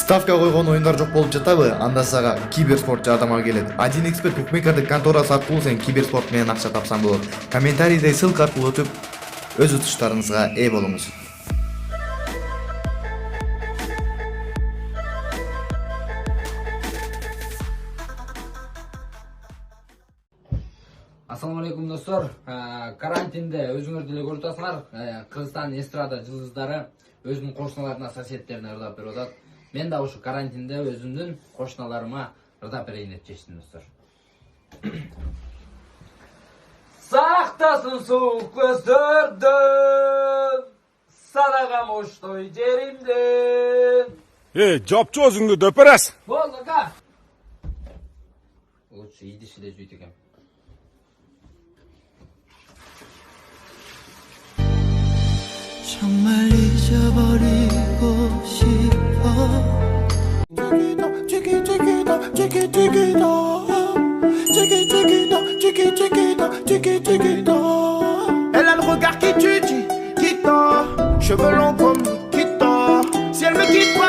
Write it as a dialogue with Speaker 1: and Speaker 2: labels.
Speaker 1: Ставка койгон оюндар жок болуп жатабы? Анда сага киберспорт жардамга келет. 1xbet букмекердик конторасы аркылуу сен киберспорт менен акча тапсаң болот. Комментарийде ссылка аркылуу өтүп, өз утуштарыңызга ээ болуңуз.
Speaker 2: Ассаламу алейкум достор. Карантинде өзүңөр деле көрүп атасыңар. Кыргызстан эстрада жылдыздары өзүнүн кошуналарына, соседтерине ырдап берип атат. Мен да ушу карантинде өзүмдүн кошуналарыма ырдап берейин деп чечтим достор. Сактасын суук көздөрдөн, санагам оштой жеримден.
Speaker 3: Жапчы өзүңдү дөперес.
Speaker 2: Болду ка. Лучше идиш эле жүйт экен.
Speaker 4: 정말 잊어버리고 싶어
Speaker 5: Elle a le regard qui tue, qui tord, cheveux longs comme Nikita. Si elle me quitte pas